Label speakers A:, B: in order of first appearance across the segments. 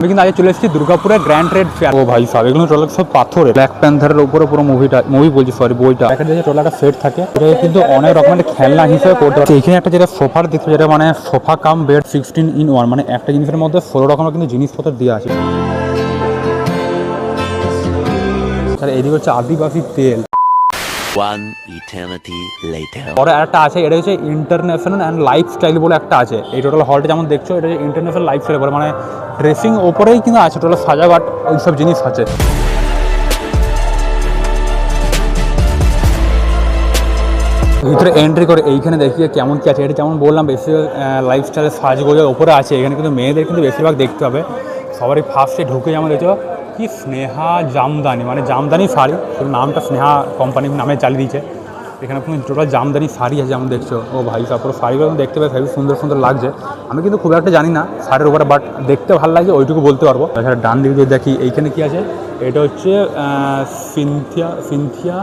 A: আমি কিন্তু আগে চলে এসেছি দুর্গাপুরে গ্র্যান্ড ট্রেড ফেয়ার। ও ভাই সাহেব, এগুলো টোটাল সব পাথরের। ব্ল্যাক প্যান্থারের উপরে পুরো মুভি বলছি, সরি বইটা। একটা যে টোটাল একটা সেট থাকে, এটা কিন্তু অনেক রকমের খেলনা হিসেবে করতে পারে। এখানে একটা যেটা সোফার দিচ্ছে, যেটা মানে সোফা কাম বেড 16 in 1, মানে একটা জিনিসের মধ্যে 16 রকমের কিন্তু জিনিসপত্র দেওয়া আছে। এদিকে হচ্ছে আদিবাসী তেল।
B: One eternity later.
A: পরে একটা আছে, এটা হচ্ছে ইন্টারন্যাশনাল অ্যান্ড লাইফস্টাইল বলে একটা আছে। এই টোটাল হলটা যেমন দেখছো, এটা হচ্ছে ইন্টারন্যাশনাল লাইফস্টাইল বলে, মানে ড্রেসিং ওপরেই কিন্তু আছে, টোটাল সাজাঘাট ওই সব জিনিস আছে। ভিতরে এন্ট্রি করে এইখানে দেখিয়ে কেমন কি আছে। এটা যেমন বললাম, বেশি লাইফস্টাইলের সাজগোজের ওপরে আছে। এখানে কিন্তু মেয়েদের কিন্তু বেশিরভাগ দেখতে হবে। সবারই ফার্স্টে ঢুকে যেমন দেখছো কি স্নেহা জামদানি, মানে জামদানি শাড়ি, শুধু নামটা স্নেহা কোম্পানির নামে চালিয়ে দিয়েছে। এখানে কিন্তু টোটাল জামদানি শাড়ি আছে যেমন দেখছো। ও ভাই তারপর শাড়িগুলো দেখতে পাই খুবই সুন্দর সুন্দর লাগছে। আমি কিন্তু খুব একটা জানি না শাড়ির উপরে, বাট দেখতে ভালো লাগছে ওইটুকু বলতে পারবো। তাছাড়া ডান দিকে যদি দেখি এইখানে কি আছে, এটা হচ্ছে সিনথিয়া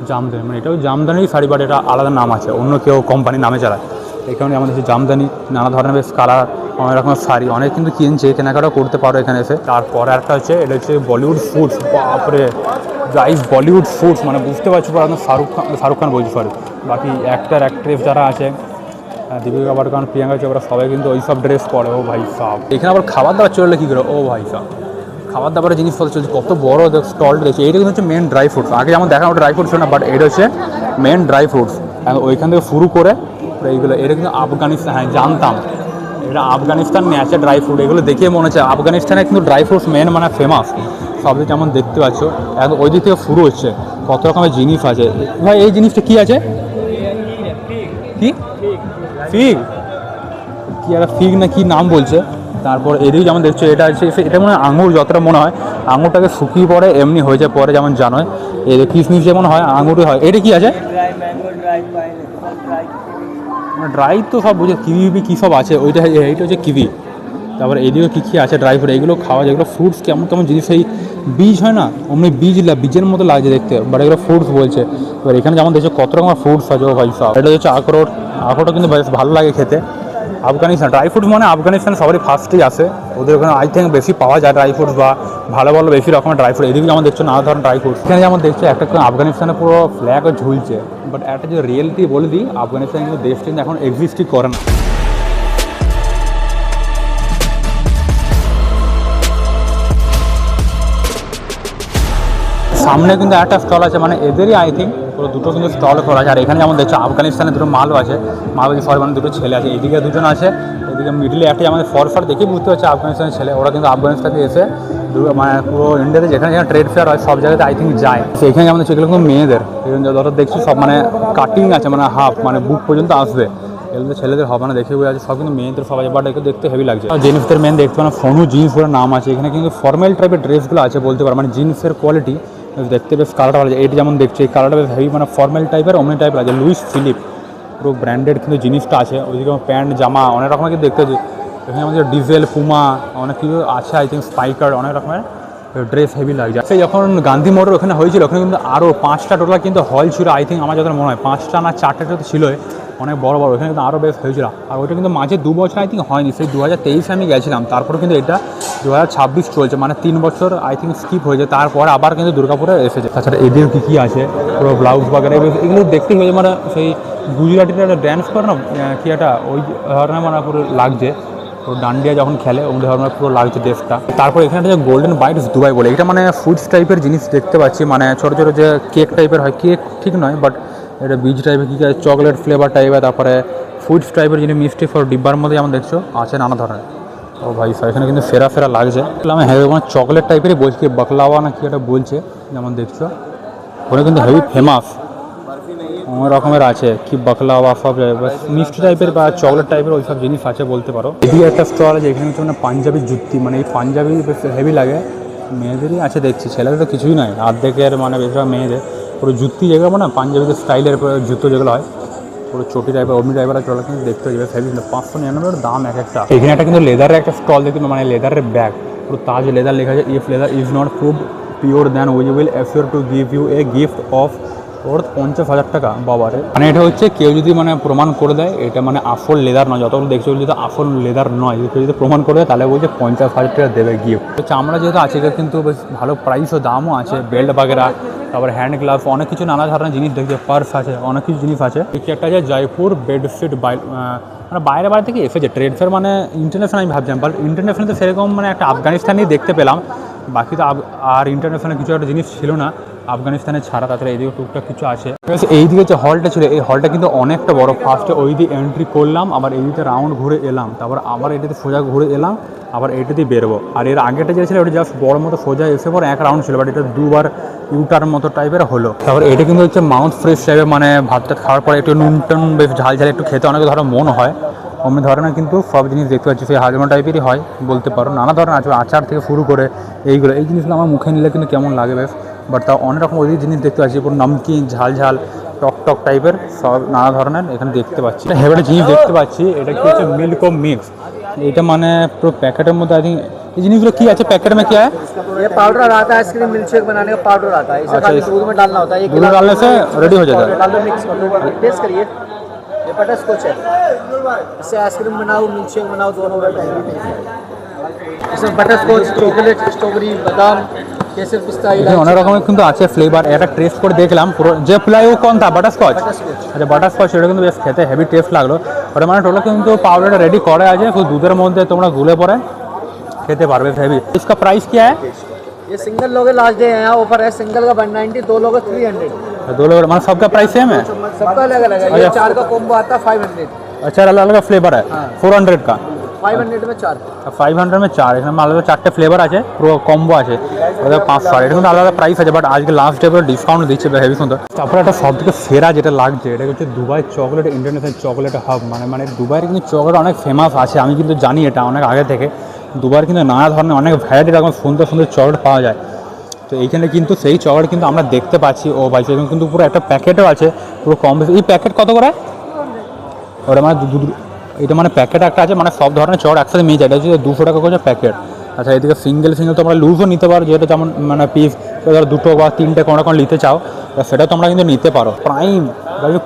A: জামদানি, মানে এটাও জামদানির শাড়ি, বাট এটা আলাদা নাম আছে, অন্য কেউ কোম্পানির নামে চালায়। এখানে আমাদের হচ্ছে জামদানি, নানা ধরনের বেশ কালার, অনেক রকমের শাড়ি অনেক কিন্তু কিনছে, কেনাকাটাও করতে পারো এখানে এসে। তারপরে একটা হচ্ছে, এটা হচ্ছে বলিউড ফুডস। বাপরে গাইস, বলিউড ফুডস মানে বুঝতে পারছো, শাহরুখ খান বলছি, সরি, বাকি অ্যাক্টর অ্যাক্ট্রেস যারা আছে, দীপিকা পাড়ুকোন, প্রিয়াঙ্কা চোপড়া, সবাই কিন্তু ওই সব ড্রেস পরে। ও ভাই সাহেব, এখানে আবার খাবার দাবার চললে কী করে। ও ভাই সাহেব, খাবার দাবারের জিনিসপত্র চলছে, কত বড় স্টল রয়েছে। এইটা কিন্তু হচ্ছে মেন ড্রাই ফ্রুটস। আগে যেমন দেখা ড্রাই ফ্রুটস ছিল না, বাট এটা হচ্ছে মেন ড্রাই ফ্রুটস। ওইখান থেকে শুরু করে এইগুলো, এটা কিন্তু আফগানিস্তান, হ্যাঁ জানতাম, এটা আফগানিস্তান ন্যাচে ড্রাই ফ্রুট। এগুলো দেখে মনে হচ্ছে আফগানিস্তানে কিন্তু ড্রাই ফ্রুটস মেন মানে ফেমাস। সব দিক যেমন দেখতে পাচ্ছ, এখন ওই দিক থেকে শুরু হচ্ছে, কত রকমের জিনিস আছে। ভাই এই জিনিসটা কি আছে, কি ফিগ, কি একটা ফিগ না কি নাম বলছে। তারপর এদিকে যেমন দেখছো, এটা আছে, এটা মনে হয় আঙুর, যতটা মনে হয় আঙুরটাকে শুকিয়ে পরে এমনি হয়ে যায় পরে, যেমন জানোই এই কিশমিশ যেমন হয় আঙুরই হয়। এটা কি আছে, ড্রাই তো সব বুঝে, কিউই কী সব আছে, ওইটা এইটা হচ্ছে কিউই। তারপর এইদিকে কী কী আছে ড্রাই ফ্রুট, এইগুলো খাওয়া যায়। এগুলো ফ্রুটস কেমন কেমন জিনিস, এই বীজ হয় না অমনি বীজের মতো লাগছে দেখতে, বাট এগুলো ফ্রুটস বলছে। এবার এখানে যেমন দেখছো কত রকমের ফ্রুটস আছে। ও ভাই সব, এটা হচ্ছে আখরোটও কিন্তু বেশ ভালো লাগে খেতে। আফগানিস্তান ড্রাই ফ্রুটস মানে আফগানিস্তান সবারই ফার্স্টেই আসে, ওদের ওখানে আই থিঙ্ক বেশি পাওয়া যায় ড্রাই ফ্রুটস, বা ভালো ভালো বেশি রকমের ড্রাই ফ্রুট। এদিকে যেমন দেখছো নানা ধরনের ড্রাই ফ্রুটস। এখানে যেমন দেখছো একটা আফগানিস্তানে পুরো ফ্ল্যাগও ঝুলছে, বাট একটা যে রিয়েলিটি বলে দিই, আফগানিস্তান কিন্তু দেশটা কিন্তু এখন এক্সিস্টই করে না। সামনে কিন্তু একটা স্টল আছে, মানে এদেরই আই থিঙ্ক পুরো দুটো কিন্তু স্টল করা আছে। আর এখানে যেমন দেখছো আফগানিস্তানের দুটো মালও আছে, মালবাজি সবাই, মানে দুটো ছেলে আছে, এদিকে দুজন আছে, এদিকে মিডলে একটা আমাদের ফর দেখে বুঝতে পারছে আফগানিস্তানের ছেলে। ওরা কিন্তু আফগানিস্তান থেকে এসে মানে পুরো ইন্ডিয়াতে যেখানে যেখানে ট্রেড ফেয়ার হয় সব জায়গাতে আই থিঙ্ক যায়। সেখানে যেমন সেগুলো কিন্তু মেয়েদের, যত দেখছি সব মানে কাটিং আছে, মানে হাফ মানে বুক পর্যন্ত আসবে। এগুলো ছেলেদের হবে না, দেখে বোঝা আছে, সব কিন্তু মেয়েদের সবাই, বাট এগুলো দেখতে হেভি লাগছে। জিন্সদের মেন দেখতে মানে ফনু জিন্স বলে নাম আছে। এখানে কিন্তু ফর্মাল টাইপের ড্রেসগুলো আছে বলতে পারো, মানে জিন্সের কোয়ালিটি দেখতে বেশ কালারটা ভালো আছে। এইটা যেমন দেখছি এই কালারটা বেশ হেভি, মানে ফর্মাল টাইপের অমনি টাইপের আছে। লুইস ফিলিপ পুরো ব্র্যান্ডেড কিন্তু জিনিসটা আছে। ওইদিকে প্যান্ট জামা অনেক রকমের কিন্তু দেখতে পাচ্ছি। এখানে আমাদের ডিজেল, পুমা অনেক কিছু আছে, আই থিঙ্ক স্পাইকার, অনেক রকমের ড্রেস হেভি লাগছে। সেই যখন গান্ধী মোড়ের ওখানে হয়েছিল, ওখানে কিন্তু আরও 5টা টোটাল কিন্তু হল ছিল, আই থিঙ্ক আমার যত মনে হয় 5টা না 4টা তো ছিলই, অনেক বড় বড়। ওখানে কিন্তু আরও বেশ হয়েছিল। আর ওইটা কিন্তু মাঝে 2 বছর আই থিঙ্ক হয়নি, সেই 2023 আমি গেছিলাম। তারপরে কিন্তু এটা 2026 চলছে, মানে 3 বছর আই থিঙ্ক স্কিপ হয়েছে। তারপর আবার কিন্তু দুর্গাপুরে এসেছে। তাছাড়া এদের কী আছে পুরো ব্লাউজ বাগারে এগুলো দেখতেই হয়েছে, মানে সেই গুজরাটিরা একটা ড্যান্স করে না কি একটা, ওই ধরনের মানে পুরো লাগছে। তো ডান্ডিয়া যখন খেলে ওই ধরনের পুরো লাগছে ড্রেসটা। তারপর এখানে যে গোল্ডেন বাইটস দুবাই বলে, এটা মানে ফুডস টাইপের জিনিস দেখতে পাচ্ছি, মানে ছোটো ছোটো যে কেক টাইপের হয়, কেক ঠিক নয় বাট এটা বীজ টাইপের কী আছে, চকলেট ফ্লেভার টাইপের। তারপরে ফুডস টাইপের জিনিস মিষ্টি ফর ডিব্বার মধ্যে যেমন দেখছো আছে নানা ধরনের। ও ভাই এখানে কিন্তু ফেরা লাগছে। আমি হেভি মানে চকলেট টাইপেরই বলছি, কি বাকলাওয়া না কি একটা বলছে, যেমন দেখছো ওটা কিন্তু হেভি ফেমাস। অনেক রকমের আছে, কি বাকলাওয়া সব মিষ্টি টাইপের বা চকলেট টাইপের ওই সব জিনিস আছে বলতে পারো। এদিকে একটা স্টল আছে, এখানে হচ্ছে মানে পাঞ্জাবি জুতি, মানে এই পাঞ্জাবি বেশ হেভি লাগে। মেয়েদেরই আছে দেখছি, ছেলেদের তো কিছুই নয়, অর্ধেকের মানে বেশিরভাগ মেয়েদের পুরো জুতি যেগুলো মানে পাঞ্জাবিদের স্টাইলের জুতো যেগুলো হয়, পুরো চটি টাইপের অমনি টাইপের চলে কিন্তু দেখতে হয়ে যাবে হেভি। 599 দাম এক একটা। এখানে একটা কিন্তু লেদারের একটা স্টল দেখি, মানে লেদারের ব্যাগ, পুরো তাজ লেদার লেখা আছে। If leather is not proved pure then we will assure to give you a gift of or 50,000 টাকা বাবারে। মানে এটা হচ্ছে কেউ যদি মানে প্রমাণ করে দেয় এটা মানে আসল লেদার নয়, যতগুলো দেখছো যদি আসল লেদার নয়, কেউ যদি প্রমাণ করে দেয় তাহলে বলছে 50,000 টাকা দেবে গিফট। তো চামড়া যেহেতু আছে এটা কিন্তু বেশ ভালো প্রাইস ও দামও আছে, বেল্ট বাগেরা, তারপর হ্যান্ড গ্লাভস, অনেক কিছু নানা ধরনের জিনিস দেখছে, পার্স আছে, অনেক কিছু জিনিস আছে। এই একটা আছে জয়পুর বেডশিট মানে বাইরে থেকে এসেছে ট্রেড ফেয়ার, মানে ইন্টারন্যাশনাল আমি ভাবছিলাম, বাট ইন্টারন্যাশনাল তো সেরকম মানে একটা আফগানিস্তানেই দেখতে পেলাম, বাকি তো আর ইন্টারন্যাশনাল কিছু একটা জিনিস ছিল না আফগানিস্তানে ছাড়া। তাছাড়া এইদিকে টুকটাক কিছু আছে। এইদিকে যে হলটা ছিল এই হলটা কিন্তু অনেকটা বড়। ফার্স্টে ওই দিয়ে এন্ট্রি করলাম, আবার এইদিকে রাউন্ড ঘুরে এলাম, তারপর আবার এটাতে সোজা ঘুরে এলাম, আবার এটাতেই বেরোবো। আর এর আগেটা যে ছিল ওটা জাস্ট বড় মতো সোজা এসে পর এক রাউন্ড ছিল, বাট এটা দুবার ইউটার মতো টাইপের হলো। তারপর এটা কিন্তু হচ্ছে মাউথ ফ্রেশ টাইপের, মানে ভাত টাত খাওয়ার পরে একটু নুন টুন বেশ ঝাল ঝাল একটু খেতে অনেক ধরনের মন হয়, অমনি ধরনের কিন্তু সব জিনিস দেখতে পাচ্ছি সেই হাজমা টাইপেরই হয় বলতে পারো, নানা ধরনের আছে, আচার থেকে শুরু করে এইগুলো। এই জিনিসগুলো আমার মুখে নিলে কিন্তু কেমন লাগে বেশ, বাট তাও অনেক রকম ওই জিনিস দেখতে পাচ্ছি, পুরো নামকিন ঝাল ঝাল টক টক টাইপের সব নানা ধরনের এখানে দেখতে পাচ্ছি। হেভেন জিনিস দেখতে পাচ্ছি, এটা কি হচ্ছে মিল্ক ও মিক্স, এটা মানে পুরো প্যাকেটের মধ্যে আই থিঙ্ক এই জিনিসগুলো কি আছে প্যাকেট में क्या है?
C: ये पाउडर आता है, आइसक्रीम मिल्क शेक बनाने का पाउडर आता है, इसे
A: अच्छा,
C: खाली दूध में डालना होता है,
A: दूध डालने से रेडी हो जाता है।
C: डाल दो, मिक्स कर दो, टेस्ट करिए। ये बटर स्कॉच है, इससे आइसक्रीम बनाओ मिल्क शेक बनाओ दोनों बेटर है। इसमें बटर स्कॉच, चॉकलेट, स्ट्रॉबेरी, बादाम, केसर, पिस्ता,
A: এখানে অনেক রকমের কিন্তু আছে ফ্লেভার। এটা টেস্ট করে দেখলাম পুরো যে ফ্লাই ও কোন তা বাটারস্কচ। আচ্ছা বাটারস্কচ, এটা কিন্তু বেশ খেতে হেভি টেস্ট লাগলো। ওটা মানে টোটাল কিন্তু পাউডারটা রেডি করা আছে, শুধু দুধের মধ্যে তোমরা গুলে পরে খেতে পারবে হেভি। इसका प्राइस क्या है?
C: ये सिंगल लोगे लास्ट डे है, यहाँ ऑफर है, सिंगल का 190, दो लोगे 300।
A: दो लोग मतलब सबका प्राइस सेम है?
C: सबका अलग अलग है, ये 4 का कॉम्बो आता है 500,
A: अच्छा अलग अलग फ्लेवर है। 400 का
C: 500 में 4।
A: 500 में 4, এখানে আলাদা 4টে ফ্লেভার আছে, পুরো কম্বো আছে, ওটা 500। এটা কিন্তু আলাদা প্রাইস আছে, বাট আজকে লাস্ট ডে পুরো ডিসকাউন্ট দিচ্ছে হেভি সুন্দর। তারপরে একটা সব থেকে সেরা যেটা লাগছে এটা হচ্ছে Dubai chocolate international chocolate hub. মানে দুবাইয়ের কিন্তু চকলেট অনেক ফেমাস আছে, আমি কিন্তু জানি এটা অনেক আগে থেকে। দুবাইয়ের কিন্তু নানা ধরনের অনেক ভ্যারাইটি রকম সুন্দর সুন্দর চকলেট পাওয়া যায়। তো এইখানে কিন্তু সেই চকলেট কিন্তু আমরা দেখতে পাচ্ছি। ও ভাই সেখানে কিন্তু পুরো একটা প্যাকেটও আছে, পুরো কম বেশি। এই প্যাকেট কত করে? ওটা মানে এটা মানে প্যাকেট একটা আছে, মানে সব ধরনের চকলেট একসাথে মিলে যায়, এটা হচ্ছে 200 টাকা করে প্যাকেট। আচ্ছা এদিকে সিঙ্গেল তোমরা লুজও নিতে পারো, যেটা যেমন মানে পিস ধরো 2টো বা 3টে কোনো কোনো নিতে চাও সেটা তোমরা কিন্তু নিতে পারো।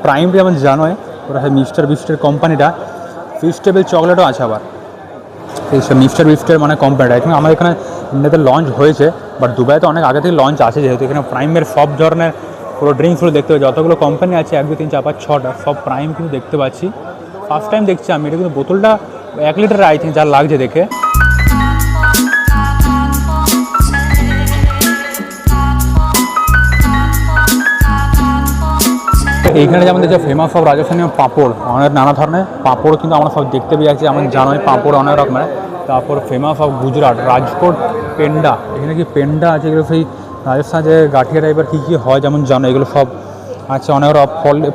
A: প্রাইম যেমন জানোই ওটা মিস্টার বিস্টের কোম্পানিটা, ফিস্টেবল চকলেটও আছে আবার এই মিস্টার বিস্টের মানে কোম্পানিটা। এখানে আমাদের এখানে ইন্ডিয়াতে লঞ্চ হয়েছে, বাট দুবাইতে অনেক আগে থেকে লঞ্চ আছে, যেহেতু এখানে প্রাইমের সব ধরনের পুরো ড্রিঙ্কসগুলো দেখতে পাচ্ছি, যতগুলো কোম্পানি আছে 1 2 3 4 5 6টা সব প্রাইম কিন্তু দেখতে পাচ্ছি। ফার্স্ট টাইম দেখছি আমি এটা, কিন্তু বোতলটা 1 লিটার আই থিঙ্ক যা লাগছে দেখে। এইখানে যেমন দেখছি ফেমাস সব রাজস্থানী পাঁপড়, অনেক নানা ধরনের পাঁপড় কিন্তু আমরা সব দেখতে পেয়ে যাচ্ছি, আমার জানোই পাঁপড় অনেক রকমের। তারপর ফেমাস অফ গুজরাট রাজকোট পেন্ডা, এখানে কি পেন্ডা আছে, এগুলো সেই রাজস্থান যে গাঠিয়া টাইপের কী কী হয় যেমন জানো, এগুলো সব আচ্ছা অনেক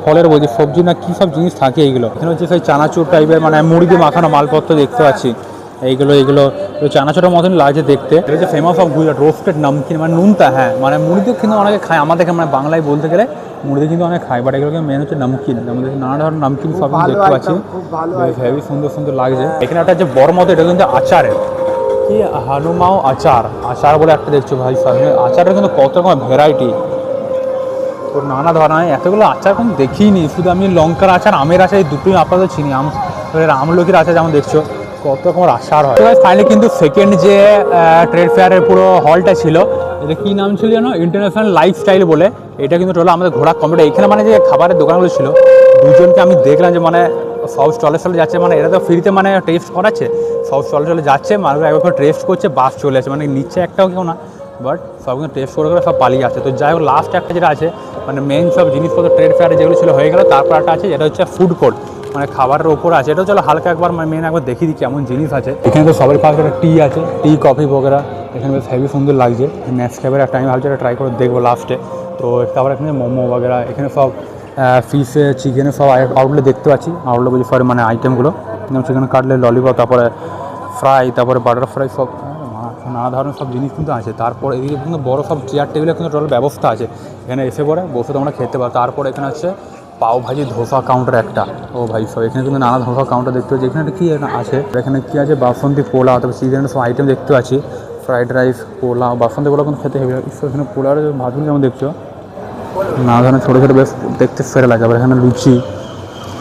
A: ফলের বই সবজি না কী সব জিনিস থাকে এইগুলো। এখানে হচ্ছে সেই চানাচুর টাইপের মানে মুড়ি দিয়ে মাখানো মালপত্র দেখতে পাচ্ছি, এইগুলো চানাচুরের মতনই লাগছে দেখতে। এটা হচ্ছে famous of Gujarat roasted namkeen, মানে নুনতা। হ্যাঁ মানে মুড়িতেও কিন্তু অনেকে খায়, আমাদের মানে বাংলায় বলতে গেলে মুড়িতে কিন্তু অনেক খায়, বাট এগুলোকে মেন হচ্ছে নামকিন। আমাদের নানা ধরনের নামকিন সব দেখতে পাচ্ছি, হেভি সুন্দর সুন্দর লাগছে। এখানে একটা যে বড় মতো এটা কিন্তু আচারের কি হানুমাও আচার বলে একটা দেখছো ভাই সামনে। আচারের কিন্তু কত রকম ভ্যারাইটি, তো নানা ধরনের এতগুলো আচার কোনো দেখিনি। শুধু আমি লঙ্কার আচার আমের আচার এই দুটোই আপাতত চিনি, আমলকির আচার যেমন দেখছো কত রকমের আচার হয়। ফাইনালি কিন্তু সেকেন্ড যে ট্রেড ফেয়ারের পুরো হলটা ছিল, এটা কী নাম ছিল জানো, ইন্টারন্যাশনাল লাইফস্টাইল বলে। এটা কিন্তু টোটাল আমাদের ঘোরা কমপ্লিট। এখানে মানে যে খাবারের দোকানগুলো ছিল দুজনকে আমি দেখলাম যে মানে সব স্টলে যাচ্ছে, মানে এরা তো ফ্রিতে মানে টেস্ট করাচ্ছে, সব স্টলে যাচ্ছে, মানুষ একবার করে টেস্ট করছে, বাস চলে আসছে, মানে নিচ্ছে একটাও কেউ না, বাট সব কিন্তু টেস্ট করে সব পালিয়ে আসছে। তো যাই হোক লাস্ট একটা যেটা আছে মানে মেন সব জিনিসপত্র ট্রেড ফেয়ারে যেগুলো ছিল হয়ে গেল। তারপর একটা আছে যেটা হচ্ছে ফুড কোর্ট, মানে খাবারের ওপর আছে। এটা চলো হালকা একবার মেন একবার দেখিয়ে দিই কেমন জিনিস আছে। এখানে তো সবার পাশে একটা টি আছে, টি কফি বগেরা এখানে বেশ হেভি সুন্দর লাগছে। নেসক্যাফের একটা আমি ভাবছি এটা ট্রাই করে দেখবো লাস্টে। তো তারপর এখানে মোমো বগেরা, এখানে সব ফিশে চিকেনের সব আউটলেট দেখতে পাচ্ছি, আউটলেট বলছি সরি মানে আইটেমগুলো, যেমন চিকেন কাটলেট, ললিপপ, তারপরে ফ্রাই, তারপরে বাটার ফ্রাই, সব নানা ধরনের সব জিনিস কিন্তু আছে। তারপর এদিকে কিন্তু বড়ো সব চেয়ার টেবিলের কিন্তু টোটাল ব্যবস্থা আছে, এখানে এসে পরে বসে তোমরা খেতে পারো। তারপর এখানে হচ্ছে পাও ভাজি ধোসা কাউন্টার একটা, ও ভাই সব এখানে কিন্তু নানা ধোসা কাউন্টার দেখতে পাচ্ছি। এখানে কী আছে, এখানে কী আছে বাসন্তী পোলাও, তারপর চিকেনের সব আইটেম দেখতে পাচ্ছি, ফ্রাইড রাইস, পোলাও, বাসন্তী পোলাও কিন্তু খেতে হেভি। এখানে পোলাওর ভাতগুলো যেমন দেখছো নানা ধরনের ছোটো ছোটো বেশ দেখতে ফেরে লাগে। আবার এখানে লুচি,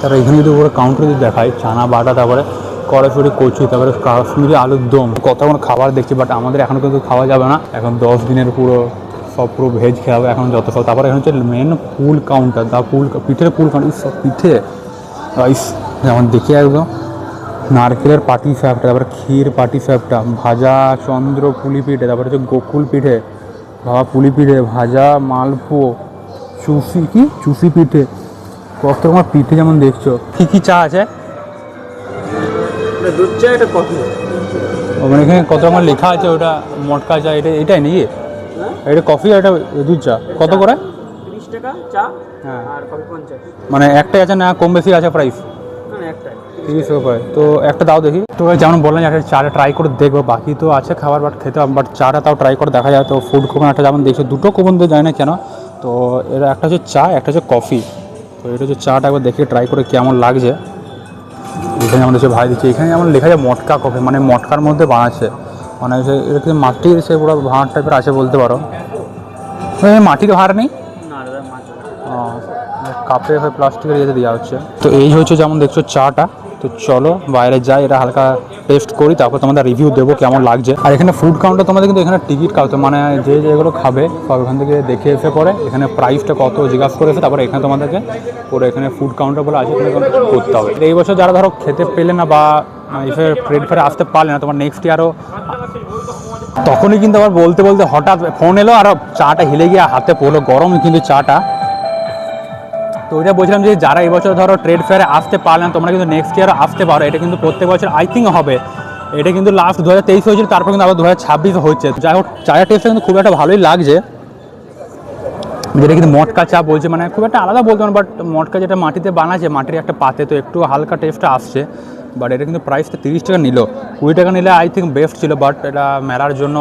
A: তারপরে এখানে যদি ওরা কাউন্টারে যদি দেখায় চানা বাটা, তারপরে কড়াইশুঁটি কচু, তারপরে কাশ্মীরি আলুর দম, কতক্ষণ খাবার দেখছি। বাট আমাদের এখনও কিন্তু খাওয়া যাবে না, এখন 10 দিনের পুরো ভেজ খেয়ে হবে এখন যত সব। তারপরে এখানে হচ্ছে মেন পুল কাউন্টার, পিঠের পুল কাউন্টার, সব পিঠে রাইস যেমন দেখি একদম নারকেলের পাটি সাপটা, তারপরে ক্ষীর পাটি সাপটা, ভাজা চন্দ্র পুলি পিঠে, তারপরে হচ্ছে গোকুল পিঠে, ভাবা পুলি পিঠে, ভাজা মালপো, চুষি পিঠে, কত রকম পিঠে যেমন দেখছো। কী চা আছে?
C: দুধ চা, এটা কফি।
A: মানে এখানে কত রকম লেখা আছে, ওটা মটকা চা, এটাই নাকি? এটা কফি আর এটা দুধ চা কত করে?
C: 30 টাকা চা,
A: হ্যাঁ,
C: আর কফি 50।
A: মানে একটাই আছে না কম বেশি আছে প্রাইস?
C: না, একটাই
A: 30 টাকা করে। তো একটা দাও দেখি। তো যেমন বললাম একটা চাটা ট্রাই করে দেখবো, বাকি তো আছে খাবার বাট খেতে হবে, বাট চাটা তাও ট্রাই করে দেখা যায়। তো ফুড কুপন একটা যেমন দেখছো, দুটো কুপন দিয়ে যায় না কেন। তো এরা একটা হচ্ছে চা, একটা হচ্ছে কফি। তো এটা হচ্ছে চাটা একবার দেখে ট্রাই করে কেমন লাগছে। এখানে যেমন হচ্ছে ভাই দিচ্ছে, এখানে যেমন লেখা যায় মটকা কফি, মানে মটকার মধ্যে বানাচ্ছে, মানে এটা কিন্তু মাটির সে পুরো ভাঁড় টাইপের আছে বলতে পারো। মাটির ভাঁড় নেই,
C: না দাদা, মাছ।
A: কাপে হয়ে প্লাস্টিকের ইয়েতে দেওয়া হচ্ছে। তো এই হচ্ছে যেমন দেখছো চাটা। তো চলো বাইরে যাই, এটা হালকা টেস্ট করি, তারপর তোমাদের রিভিউ দেবো কেমন লাগছে। আর এখানে ফুড কাউন্টার তোমাদের কিন্তু এখানে টিকিট কাটতে, মানে যে যেগুলো খাবে সব এখান থেকে দেখে এসে পরে এখানে প্রাইসটা কত জিজ্ঞাসা করে এসে তারপরে এখানে তোমাদেরকে পুরো এখানে ফুড কাউন্টার বলে আছে, এখানে করতে হবে। এই বছর যারা ধরো খেতে পেলে না বা এসে ট্রেড ফেয়ারে আসতে পারলে না, তোমার নেক্সট ইয়ারও তখনই কিন্তু আবার বলতে বলতে হঠাৎ ফোন এলো আর চাটা হিলে গিয়ে হাতে পড়লো, গরম কিন্তু চাটা। তো ওইটা বলছিলাম যে যারা এবছর ধরো ট্রেড ফেয়ারে আসতে পারলেন, তোমরা কিন্তু নেক্সট ইয়ারও আসতে পারো। এটা কিন্তু প্রত্যেক বছর আই থিঙ্ক হবে। এটা কিন্তু লাস্ট 2023 হয়েছিল, তারপর কিন্তু আবার 2026 হচ্ছে। যাই হোক চায়ের টেস্টটা কিন্তু খুব একটা ভালোই লাগছে। যেটা কিন্তু মটকা চা বলছে, মানে খুব একটা আলাদা বলতে পারো, বাট মটকা যেটা মাটিতে বানাচ্ছে, মাটির একটা পাতে, তো একটু হালকা টেস্টটা আসছে। বাট এটা কিন্তু প্রাইসটা 30 টাকা নিল, 20 টাকা নিলে আই থিঙ্ক বেস্ট ছিল, বাট এটা মেলার জন্য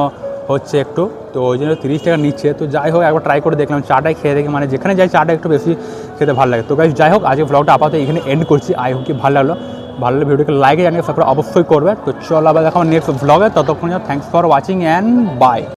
A: হচ্ছে একটু, তো ওই জন্য 30 টাকা নিচ্ছে। তো যাই হোক একবার ট্রাই করে দেখলাম, চাটাই খেয়ে দেখি, মানে যেখানে যাই চাটা একটু বেশি খেতে ভালো লাগে। তো গাইস যাই হোক আজকে ব্লগটা আপাতত এখানে এন্ড করছি। আই হোক কি ভালো লাগলো ভিডিওকে লাইক জানিয়ে সাবস্ক্রাইব অবশ্যই করবে। তো চলো আবার দেখা নেক্সট ব্লগে, ততক্ষণ thanks for watching and by.